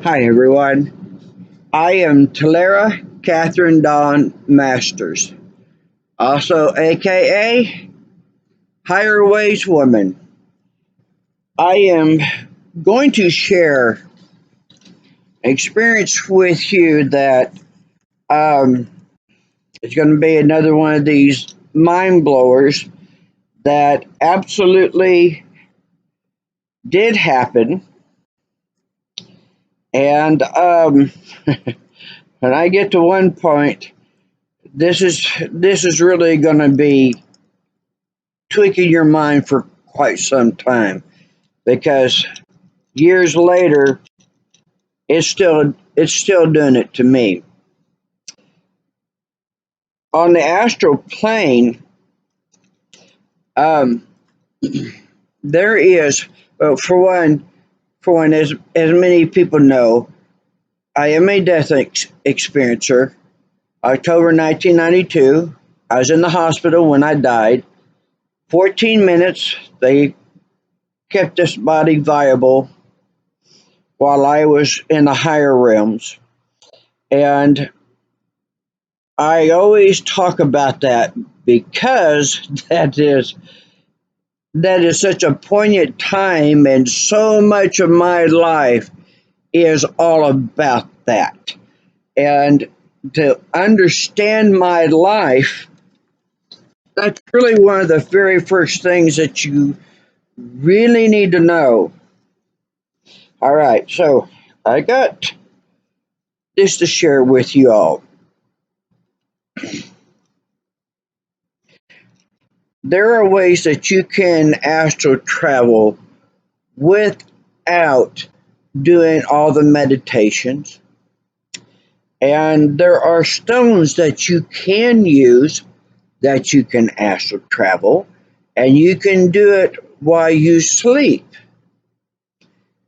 Hi, everyone. I am Talera Catherine Dawn Masters, also AKA Higher Ways Woman. I am going to share experience with you that um, is going to be another one of these mind blowers that absolutely did happen. And when I get to one point, this is really going to be tweaking your mind for quite some time because years later it's still doing it to me. On the astral plane, um, there is for one as many people know, I am a death experiencer. October 1992, I was in the hospital when I died. 14 minutes they kept this body viable while I was in the higher realms. And I always talk about that because that is such a poignant time, and so much of my life is all about that. And to understand my life, that's really one of the very first things that you really need to know. All right, so I got this to share with you all. There are ways that you can astral travel without doing all the meditations. And there are stones that you can use that you can astral travel, and you can do it while you sleep.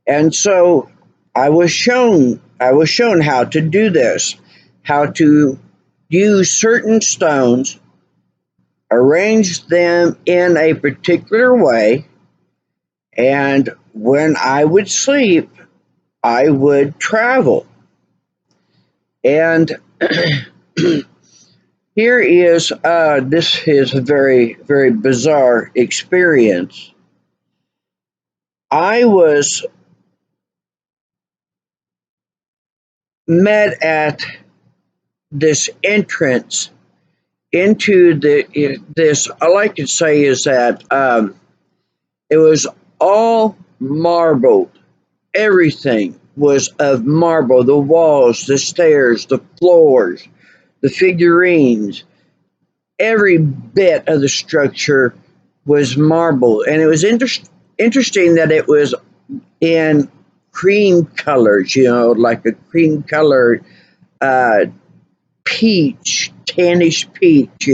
And so I was shown how to do this, how to use certain stones, arrange them in a particular way, and when I would sleep, I would travel. And here is this is a very, very bizarre experience. I was met at this entrance into this. All I can say is that it was all marble. Everything was of marble. The walls, the stairs, the floors, the figurines, every bit of the structure was marble. And it was interesting that it was in cream colors, like a cream colored uh, peach, tannish peach,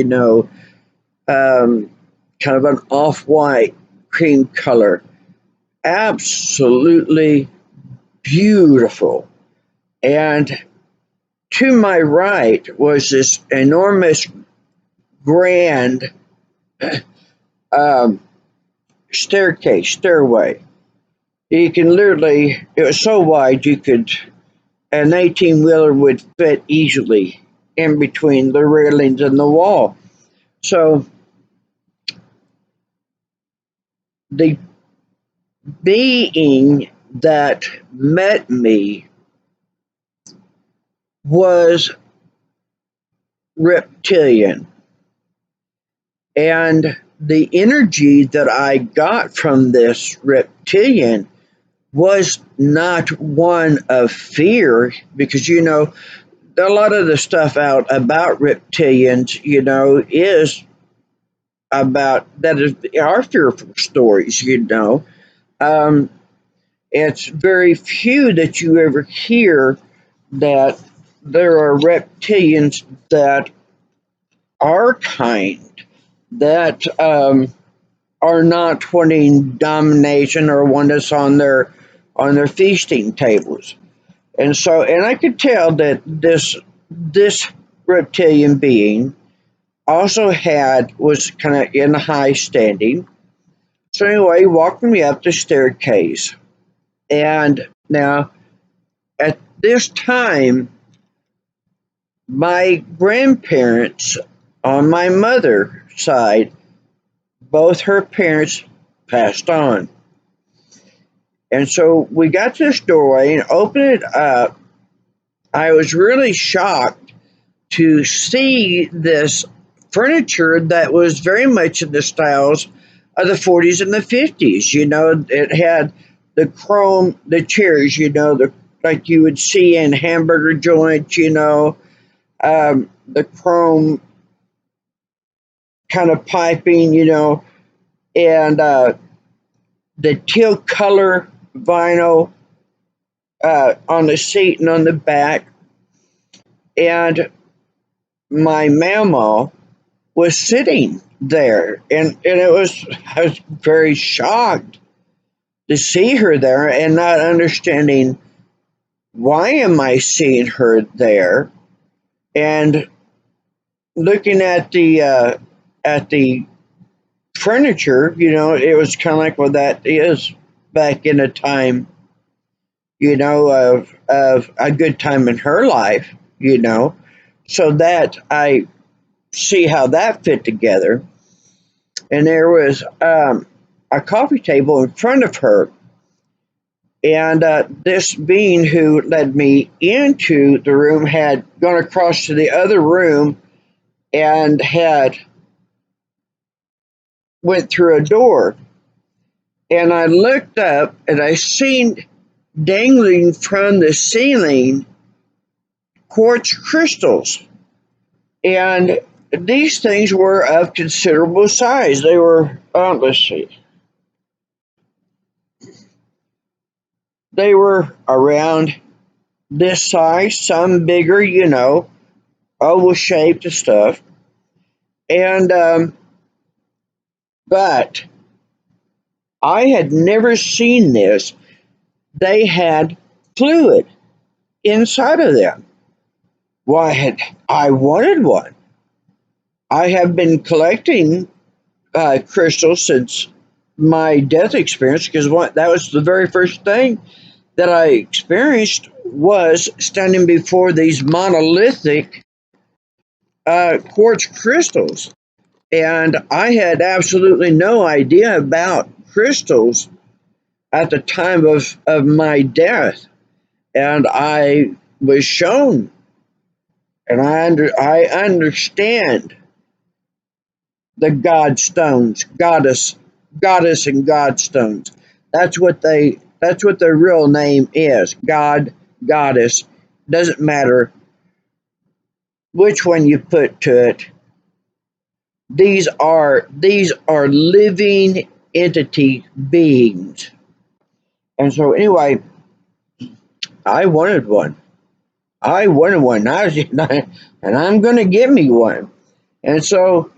kind of an off white cream color. Absolutely beautiful. And to my right was this enormous, grand um, stairway. You can literally, it was so wide an 18-wheeler would fit easily in between the railings and the wall. So the being that met me was reptilian. And the energy that I got from this reptilian was not one of fear, because a lot of the stuff out about reptilians, is about that is our fearful stories. Um, it's very few that you ever hear that there are reptilians that are kind, that are not wanting domination or want us on their feasting tables. And I could tell that this reptilian being also was kind of in high standing. So anyway, he walked me up the staircase, and now at this time, my grandparents on my mother's side, both her parents passed on. And so we got to this doorway and opened it up. I was really shocked to see this furniture that was very much in the styles of the 40s and the 50s. It had the chrome, the chairs, like you would see in hamburger joints, the chrome kind of piping, and the teal color vinyl on the seat and on the back. And my Mamal was sitting there, and I was very shocked to see her there and not understanding why am I seeing her there, and looking at the furniture, it was kind of like, well, that is back in a time, of a good time in her life, so that I see how that fit together. And there was a coffee table in front of her, and this being who led me into the room had gone across to the other room and had went through a door. And I looked up and I seen dangling from the ceiling quartz crystals. And these things were of considerable size. They were, let's see, they were around this size, some bigger, oval shaped and stuff. And, but I had never seen this. They had fluid inside of them. Why I wanted one? I have been collecting crystals since my death experience, because that was the very first thing that I experienced was standing before these monolithic quartz crystals. And I had absolutely no idea about crystals at the time of my death. And I was shown, and I understand the god stones, goddess and god stones. That's what their real name is. God, goddess. Doesn't matter which one you put to it. These are living entity beings. And so anyway, I wanted one. I wanted one. And I'm gonna get me one. And so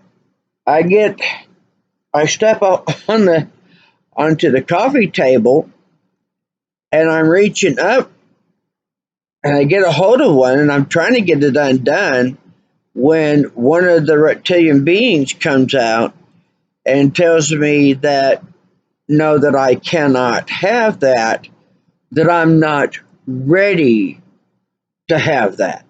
I step up onto the coffee table, and I'm reaching up and I get a hold of one, and I'm trying to get it undone when one of the reptilian beings comes out and tells me that no, that I cannot have that I'm not ready to have that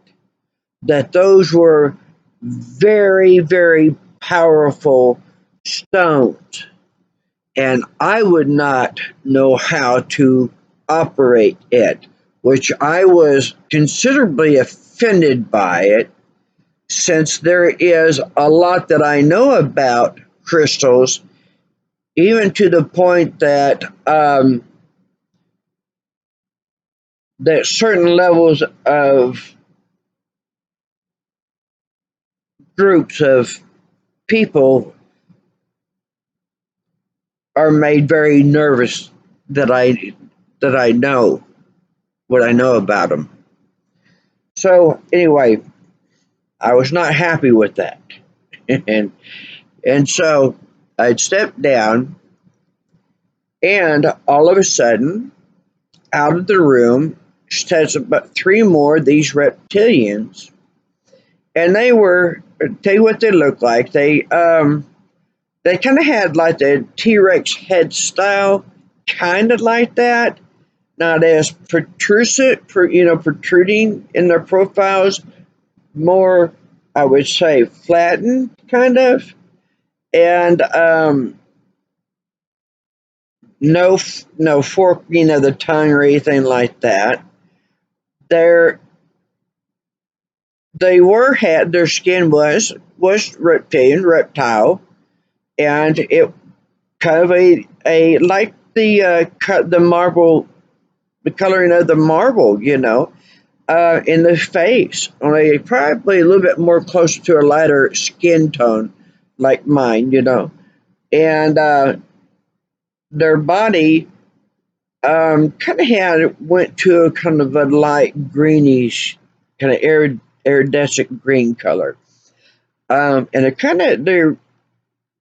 those were very, very powerful stones, and I would not know how to operate it, which I was considerably offended by it, since there is a lot that I know about crystals, even to the point that that certain levels of groups of people are made very nervous that I know what I know about them. So anyway, I was not happy with that, and so I'd stepped down, and all of a sudden, out of the room steps about three more of these reptilians, and tell you what they look like. They kind of had like the T-Rex head style, kind of like that. not as protrusive, protruding in their profiles, more, I would say, flattened, kind of, and no forking of the tongue or anything like that. They're they were had their skin was reptile, and it kind of a like the cut the marble, the coloring of the marble, in the face, only probably a little bit more closer to a lighter skin tone, like mine, and their body kind of went to a kind of a light greenish, kind of iridescent green color. And it kind of they're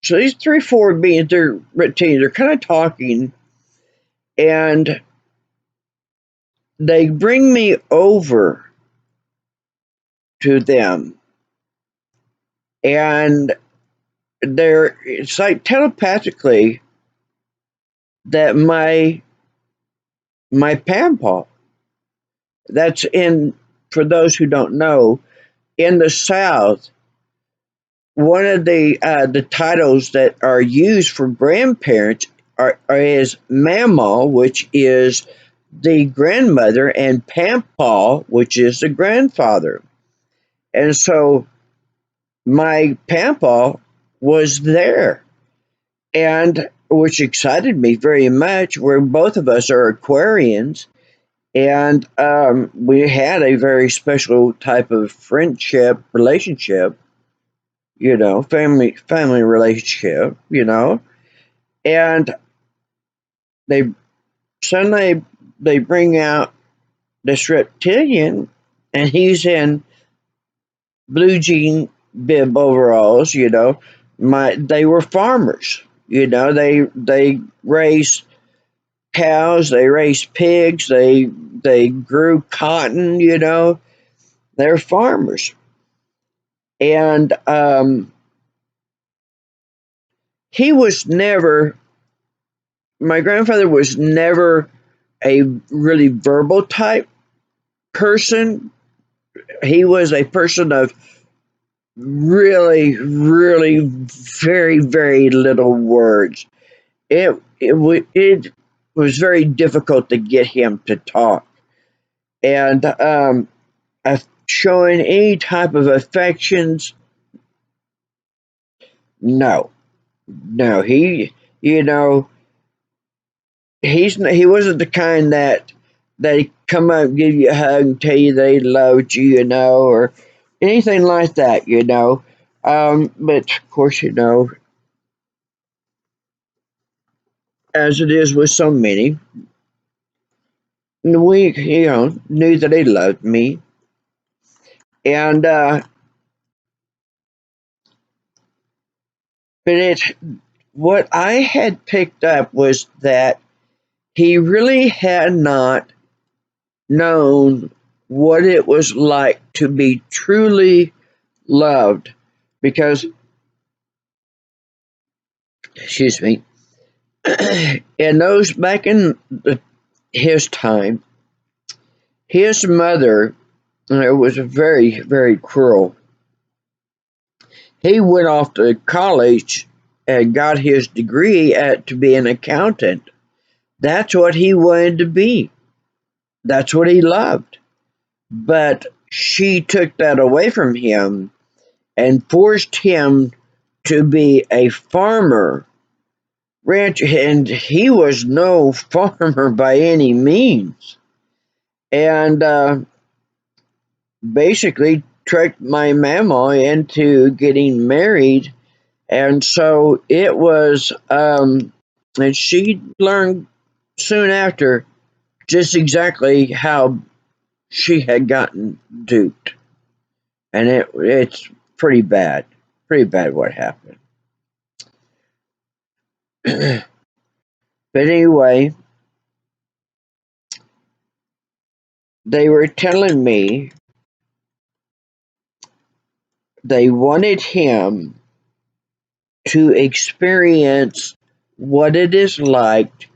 so these three, four beings, they're reptilians. They're kind of talking, and they bring me over to them, and it's like telepathically that my Pampal, that's in, for those who don't know, in the South, one of the titles that are used for grandparents is Mamal, which is the grandmother, and Pampal, which is the grandfather. And so my Pampal was there, and which excited me very much. Where both of us are Aquarians, and we had a very special type of friendship relationship, family relationship, and they suddenly they bring out this reptilian, and he's in blue jean bib overalls. They were farmers. They raised cows, they raised pigs, they grew cotton. They're farmers, and he was never. My grandfather was never a really verbal type person. He was a person of really, really very, very little words. It was very difficult to get him to talk, and showing any type of affections. No, no, you know, he wasn't the kind that he come up and give you a hug and tell you they loved you, or anything like that, But of course, as it is with so many, we knew that they loved me, and but what I had picked up was that he really had not known what it was like to be truly loved, because, excuse me, in those back in his time, his mother, was very, very cruel. He went off to college and got his degree to be an accountant. That's what he wanted to be. That's what he loved. But she took that away from him and forced him to be a farmer, rancher, and he was no farmer by any means. And basically tricked my mama into getting married. And so it was, and she learned soon after just exactly how she had gotten duped. And it's pretty bad what happened. But anyway, they were telling me they wanted him to experience what it is like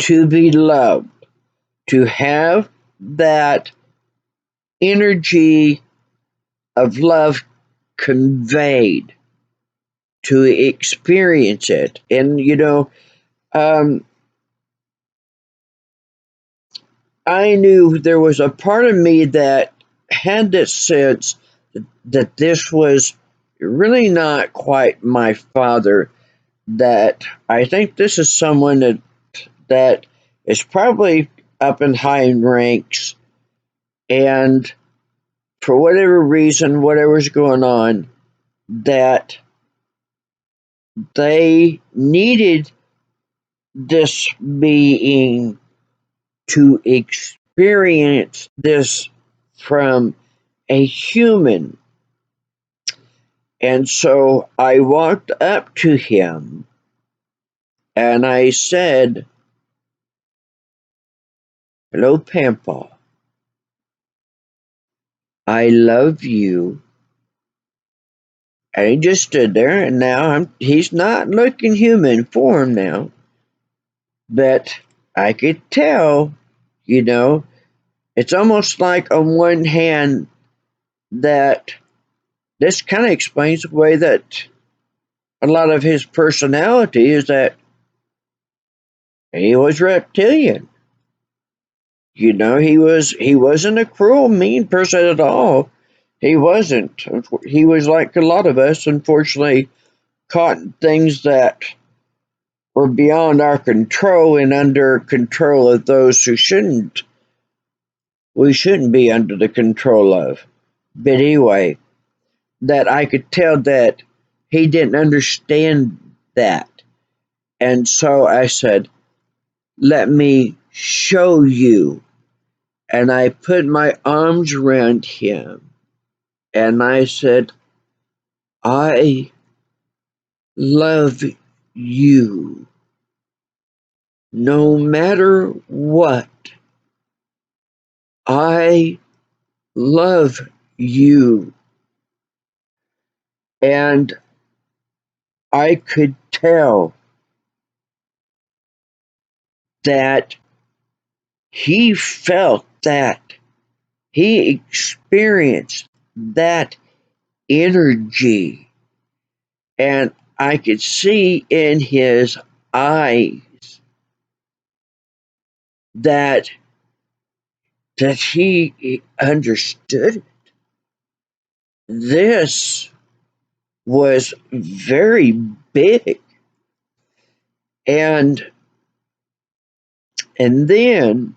to be loved. to have that energy of love conveyed, to experience it. And, I knew there was a part of me that had this sense that this was really not quite my father, that I think this is someone that is probably up in high ranks, and for whatever reason, whatever's going on, that they needed this being to experience this from a human. And so I walked up to him and I said, "Hello, Pampal. I love you." And he just stood there, and now he's not looking human form now, but I could tell, you know, it's almost like on one hand that this kind of explains the way that a lot of his personality is, that he was reptilian. He wasn't a cruel, mean person at all. He wasn't. He was like a lot of us, unfortunately, caught in things that were beyond our control and under control of those who we shouldn't be under the control of. But anyway, that I could tell that he didn't understand that. And so I said, "Let me show you." And I put my arms around him and I said, "I love you. No matter what, I love you." And I could tell that he felt that. He experienced that energy. And I could see in his eyes that he understood. This was very big. And then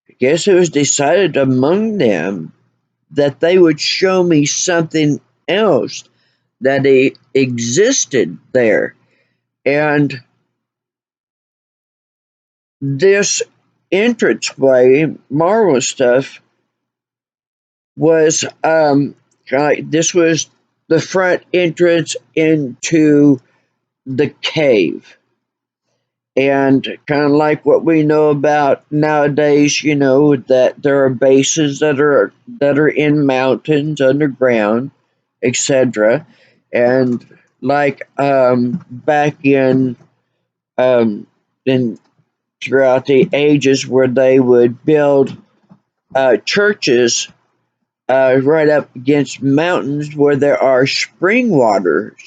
I guess it was decided among them that they would show me something else that existed there. And this entranceway, marvelous stuff, was this was the front entrance into the cave. And kind of like what we know about nowadays, that there are bases that are in mountains underground, etc. And like back in throughout the ages, where they would build churches right up against mountains where there are spring waters,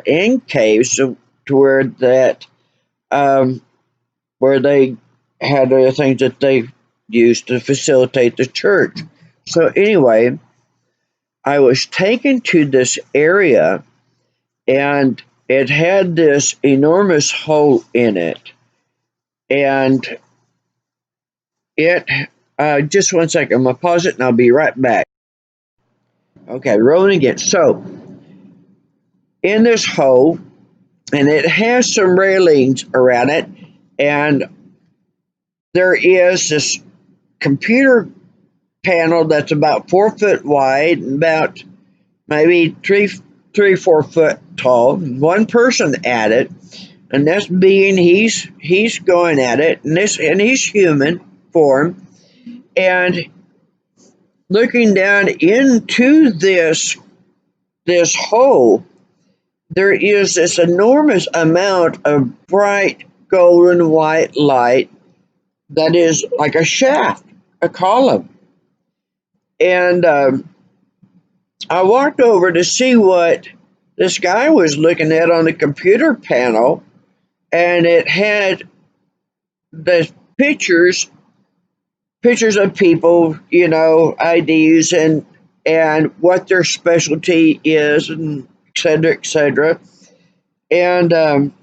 and caves, so to um, where they had other things that they used to facilitate the church. So anyway, I was taken to this area, and it had this enormous hole in it, and it. Just one second. I'm gonna pause it, and I'll be right back. Okay, rolling again. So in this hole, and it has some railings around it, and there is this computer panel that's about 4 foot wide and about maybe 4 foot tall. One person at it, and this being, he's going at it, and he's human form, and looking down into this hole. There is this enormous amount of bright golden white light that is like a shaft, a column. And I walked over to see what this guy was looking at on the computer panel, and it had the pictures of people, IDs and what their specialty is, and et cetera, et cetera. And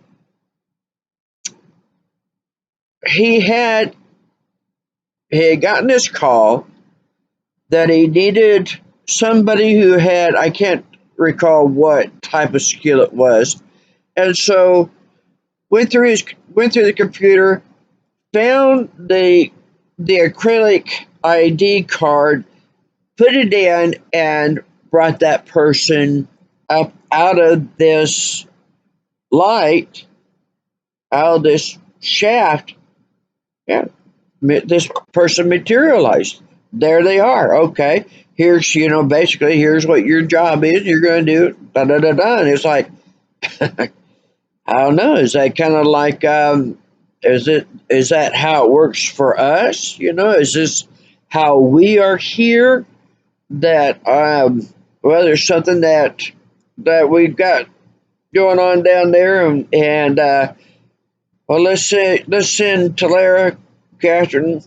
he had gotten this call that he needed somebody who had, I can't recall what type of skill it was, and so went through the computer, found the acrylic ID card, put it in, and brought that person up out of this light, out of this shaft. Yeah, this person materialized. There they are. Okay, here's basically here's what your job is. You're going to do da da da da. And it's like I don't know. Is that kind of like is that how it works for us? Is this how we are here? That well, there's something that we've got going on down there, and well, let's send Talara Catherine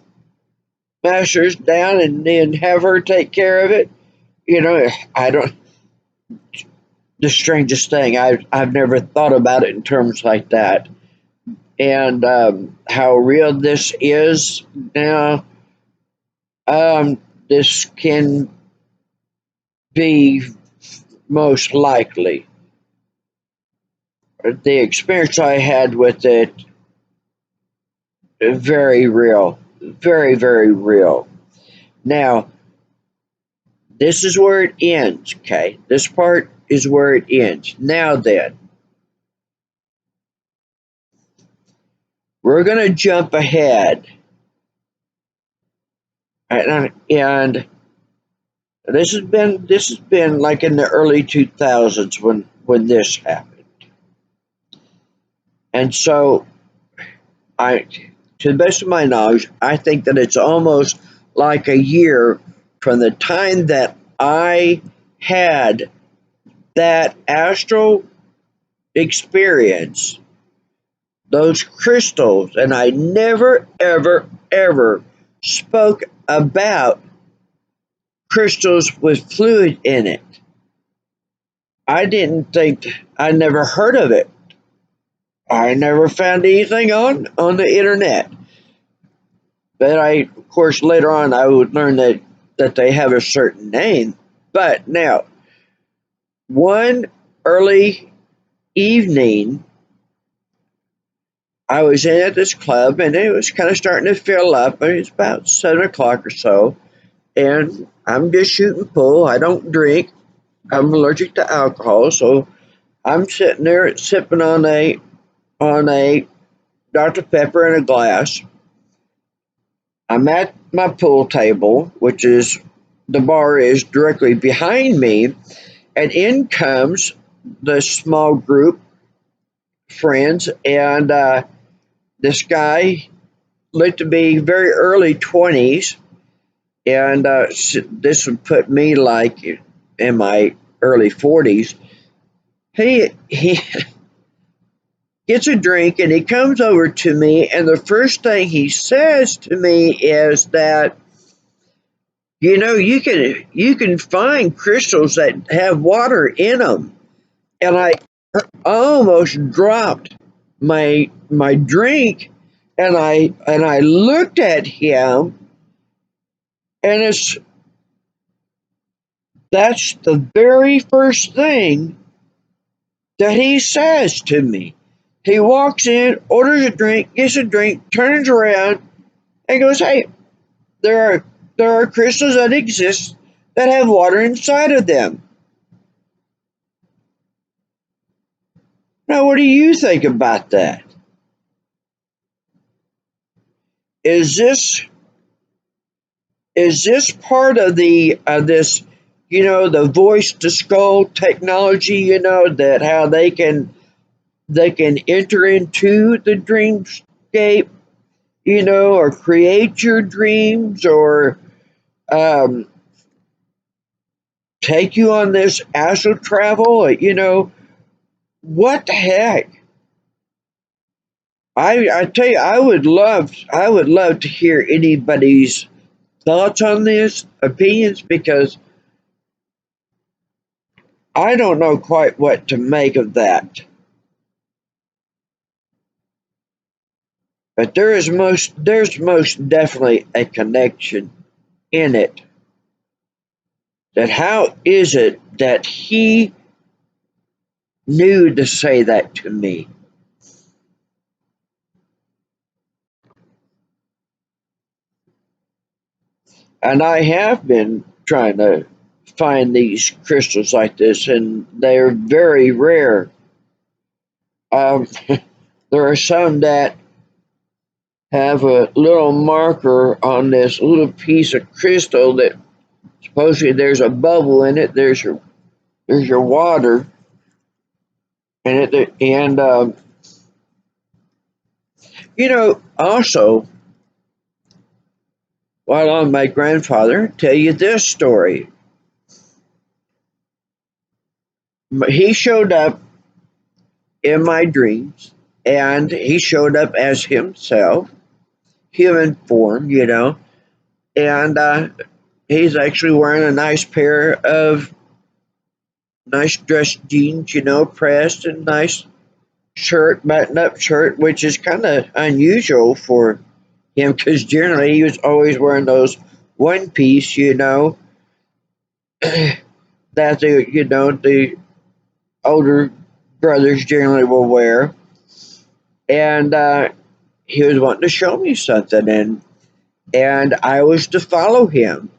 Masters down and then have her take care of it. I don't. The strangest thing, I've never thought about it in terms like that, and how real this is now. This can be most likely the experience I had with it. Very real, very very real. Now, this is where it ends. Okay, this part is where it ends. Now then, we're gonna jump ahead, and this has been like in the early 2000s when this happened, and so I, to the best of my knowledge, I think that it's almost like a year from the time that I had that astral experience, those crystals, and I never, ever, ever spoke about crystals with fluid in it. I didn't think, I never heard of it. I never found anything on the internet. But of course, later on, I would learn that they have a certain name. But now, one early evening, I was in at this club, and it was kind of starting to fill up. It was about 7 o'clock or so, and I'm just shooting pool. I don't drink. I'm allergic to alcohol, so I'm sitting there sipping on a Dr. Pepper in a glass. I'm at my pool table, which is the bar is directly behind me, and in comes the small group friends, and this guy looked to be very early 20s, and this would put me like in my early 40s. He gets a drink, and he comes over to me, and the first thing he says to me is that you can find crystals that have water in them, and I almost dropped my drink, and I looked at him, and that's the very first thing that he says to me. He walks in, orders a drink, gets a drink, turns around, and goes, "Hey, there are crystals that exist that have water inside of them. Now, what do you think about that? Is this part of this, the voice to skull technology? That how they can enter into the dreamscape or create your dreams, or um, take you on this astral travel. What the heck? I tell you, I would love to hear anybody's thoughts on this, opinions, because I don't know quite what to make of that. But there's most definitely a connection in it. That how is it that he knew to say that to me? And I have been trying to find these crystals like this, and they're very rare. Um, there are some that have a little marker on this little piece of crystal that supposedly there's a bubble in it. There's your water in it, and also, while on my grandfather, tell you this story. He showed up in my dreams, and he showed up as himself, human form, and he's actually wearing a nice pair of nice dressed jeans, pressed, and nice shirt, button up shirt, which is kind of unusual for him because generally he was always wearing those one piece, that the older brothers generally will wear. And he was wanting to show me something, and I was to follow him.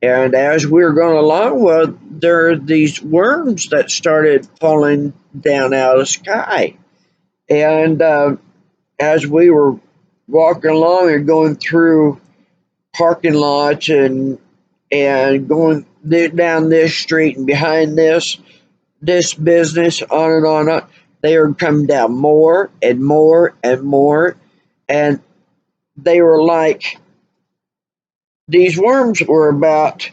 And as we were going along, well, there are these worms that started falling down out of the sky. And as we were walking along and going through parking lots and going down this street and behind this business, on and on, they were coming down more and more and more, and they were like, these worms were about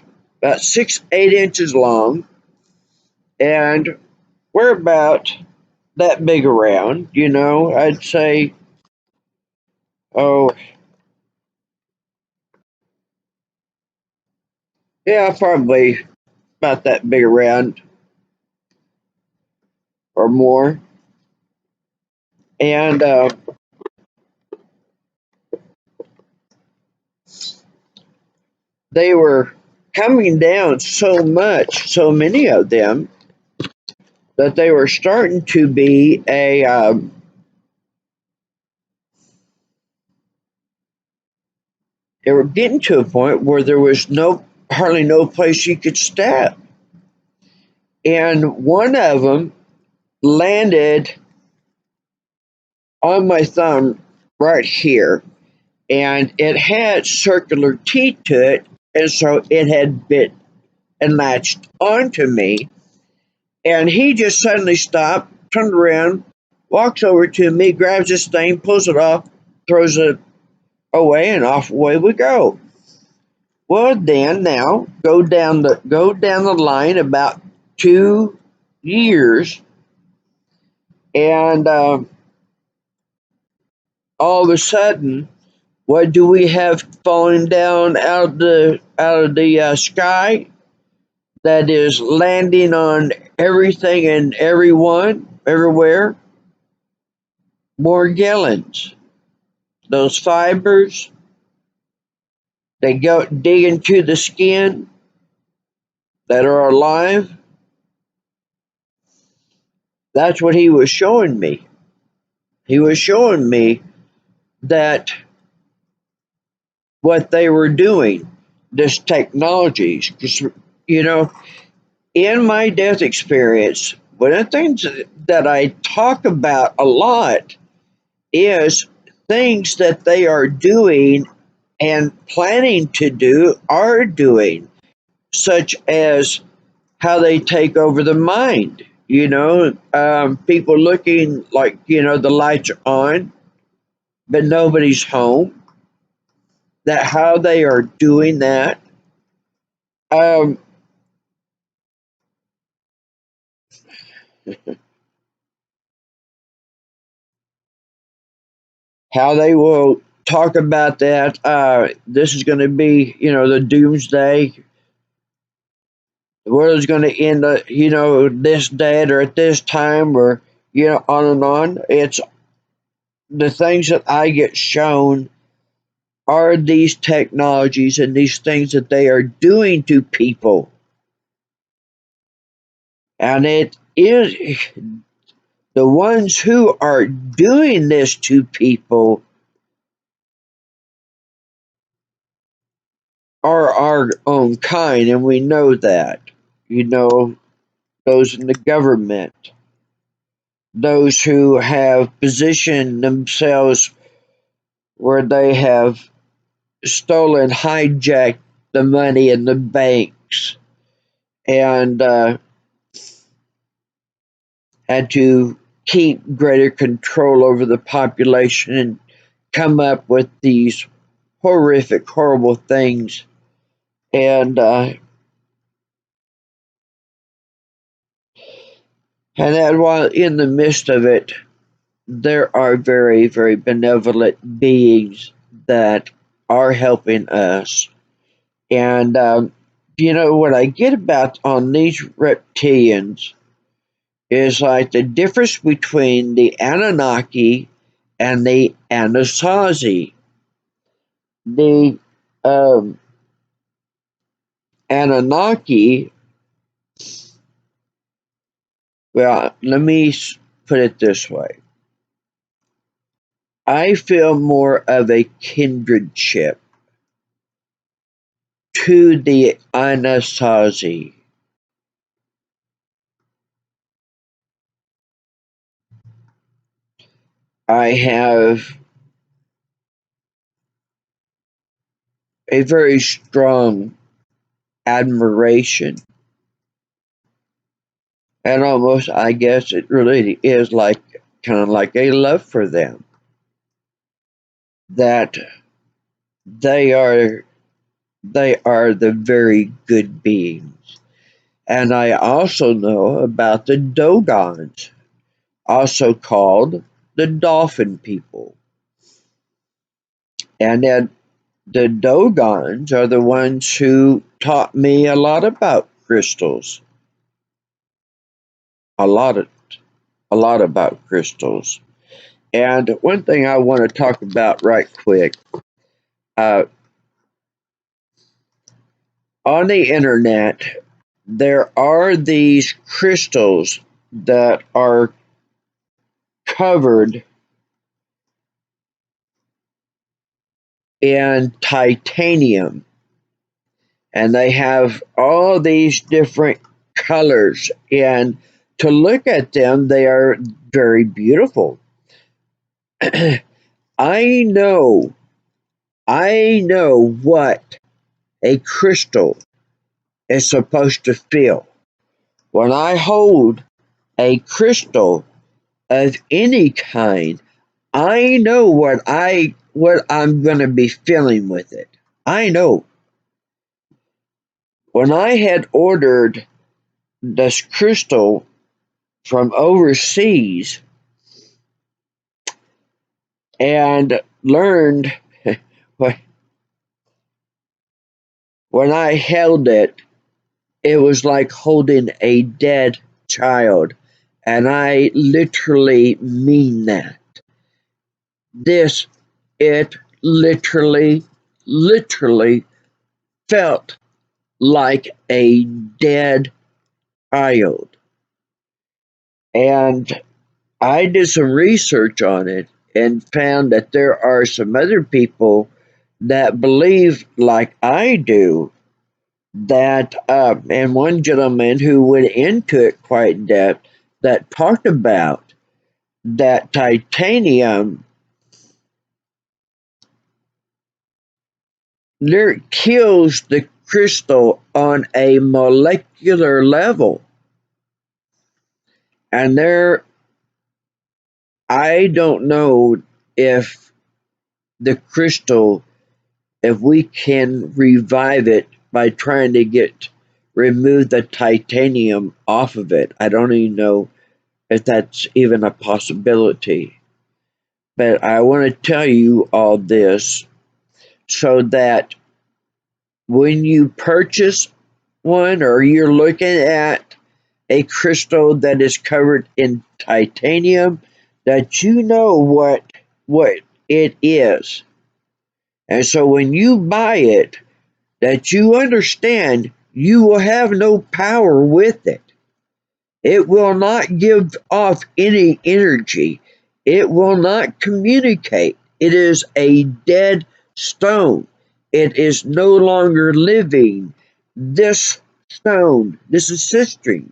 6, 8 inches long, and we're about that big around. I'd say, oh yeah, probably about that big around or more, and they were coming down so much, so many of them, that they were starting to be they were getting to a point where there was hardly no place you could step. And one of them landed on my thumb right here, and it had circular teeth to it, and so it had bit and latched onto me. And he just suddenly stopped, turned around, walks over to me, grabs this thing, pulls it off, throws it away, and off away we go. Well, then now go down the line about 2 years, and all of a sudden, what do we have falling down out of the sky? That is landing on everything and everyone, everywhere. Morgellons. Those fibers, they go dig into the skin that are alive. That's what he was showing me. He was showing me that what they were doing, this technology. Because, you know, in my death experience, one of the things that I talk about a lot is things that they are doing and planning to do, are doing, such as how they take over the mind. People looking like, the lights are on, but nobody's home. That how they are doing that. Um, how they will talk about that. This is going to be, the doomsday. The world is going to end, this date or at this time, or on and on. It's the things that I get shown are these technologies and these things that they are doing to people, and it is the ones who are doing this to people are our own kind, and we know that. Those in the government, those who have positioned themselves where they have stolen, hijacked the money in the banks, and had to keep greater control over the population and come up with these horrific, horrible things. And that while in the midst of it, there are very, very benevolent beings that are helping us. And what I get about on these reptilians is like the difference between the Anunnaki and the Anasazi. The um, Anunnaki, well, let me put it this way. I feel more of a kindredship to the Anasazi. I have a very strong admiration, and almost, I guess it really is like kind of like a love for them, that they are they are the very good beings. And I also know about the Dogons, also called the dolphin people. And then the Dogons are the ones who taught me a lot about crystals. A lot of a lot about crystals. And one thing I want to talk about right quick, uh, on the internet, there are these crystals that are covered in titanium, and they have all these different colors. And to look at them, they are very beautiful. I know, I know what a crystal is supposed to feel. When I hold a crystal of any kind, I know what I'm going to be feeling with it. I know. When I had ordered this crystal from overseas and learned when I held it, it was like holding a dead child. And I literally mean that. This, it literally felt like a dead child. And I did some research on it and found that there are some other people that believe, like I do, that, and one gentleman who went into it quite in depth, that talked about that titanium kills the crystal on a molecular level. And I don't know if the crystal, if we can revive it by trying to remove the titanium off of it. I don't even know if that's even a possibility. But I want to tell you all this so that when you purchase one or you're looking at a crystal that is covered in titanium, that you know what it is. And so when you buy it, that you understand you will have no power with it. It will not give off any energy. It will not communicate. It is a dead stone. It is no longer living. This stone, this is cistrine.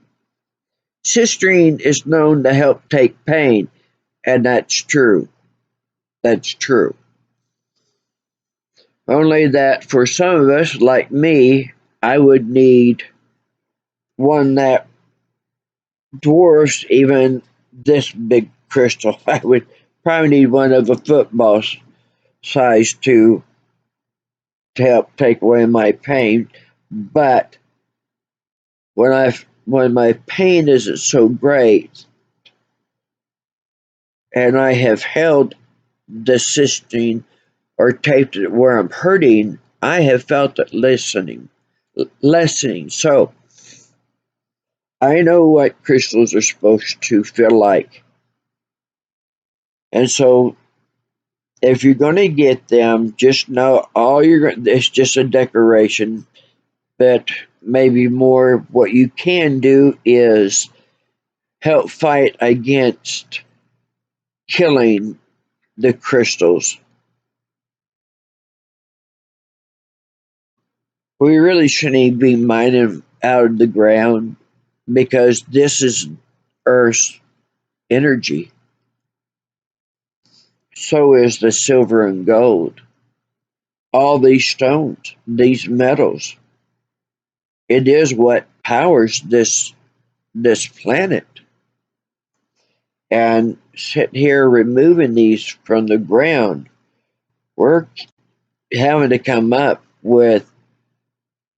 Cistrine is known to help take pain, and that's true. That's true. Only that for some of us, like me, I would need one that dwarfs even this big crystal. I would probably need one of a football size to help take away my pain. But when my pain isn't so great, and I have held the cysteine or taped it where I'm hurting, I have felt it lessening. So I know what crystals are supposed to feel like. And so if you're going to get them, just know it's just a decoration. But maybe more what you can do is help fight against killing the crystals. We really shouldn't even be mining them out of the ground because this is Earth's energy. So is the silver and gold. All these stones, these metals. It is what powers this planet. And sitting here removing these from the ground, we're having to come up with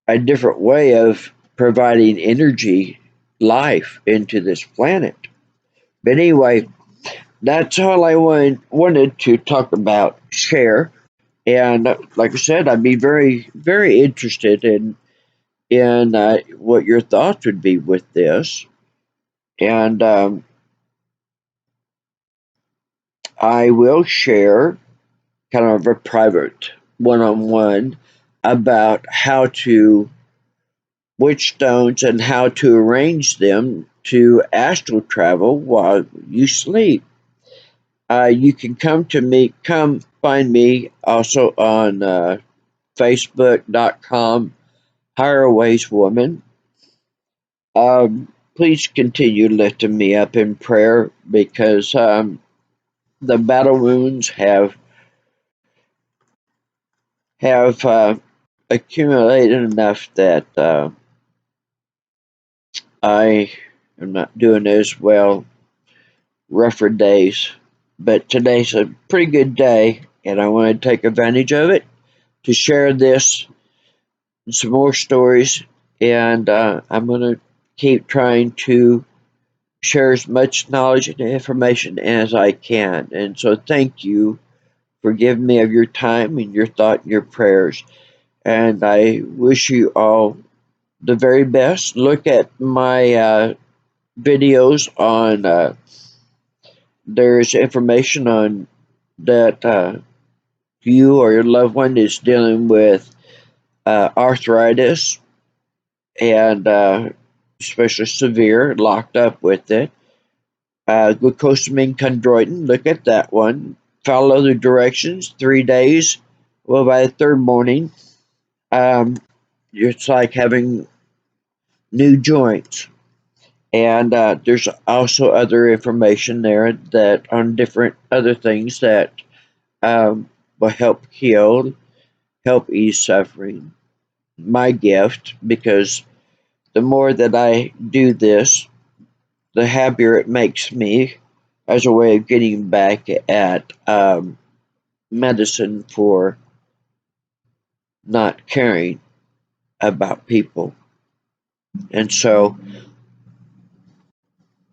a different way of providing energy, life into this planet. But anyway, that's all I wanted to talk about, share. And like I said, I'd be very, very interested in what your thoughts would be with this. And I will share kind of a private one-on-one about which stones and how to arrange them to astral travel while you sleep. You can come find me also on Facebook.com, Higher Ways Woman. Please continue lifting me up in prayer because the battle wounds have accumulated enough that I am not doing as well. Rougher days, but today's a pretty good day, and I want to take advantage of it to share this and some more stories. And I'm going to keep trying to share as much knowledge and information as I can. And so, thank you for giving me of your time and your thought and your prayers. And I wish you all the very best. Look at my videos on. There's information on that you or your loved one is dealing with arthritis and especially severe, locked up with it. Glucosamine chondroitin, look at that one. Follow the directions, 3 days. Well, by the third morning, it's like having new joints. And there's also other information there that on different other things that will help heal, help ease suffering. My gift, because the more that I do this, the happier it makes me as a way of getting back at medicine for not caring about people. And so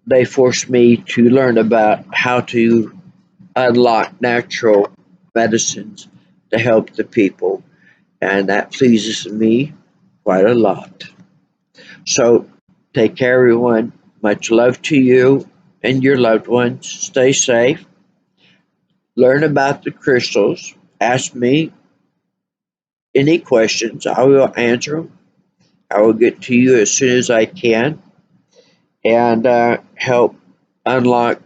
they forced me to learn about how to unlock natural medicines to help the people. And that pleases me quite a lot. So take care, everyone. Much love to you and your loved ones. Stay safe. Learn about the crystals. Ask me any questions. I will answer them. I will get to you as soon as I can and help unlock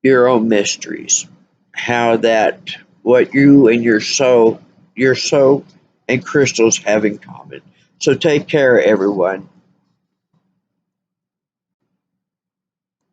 your own mysteries. How that, what you and your soul and crystals have in common. So take care, everyone.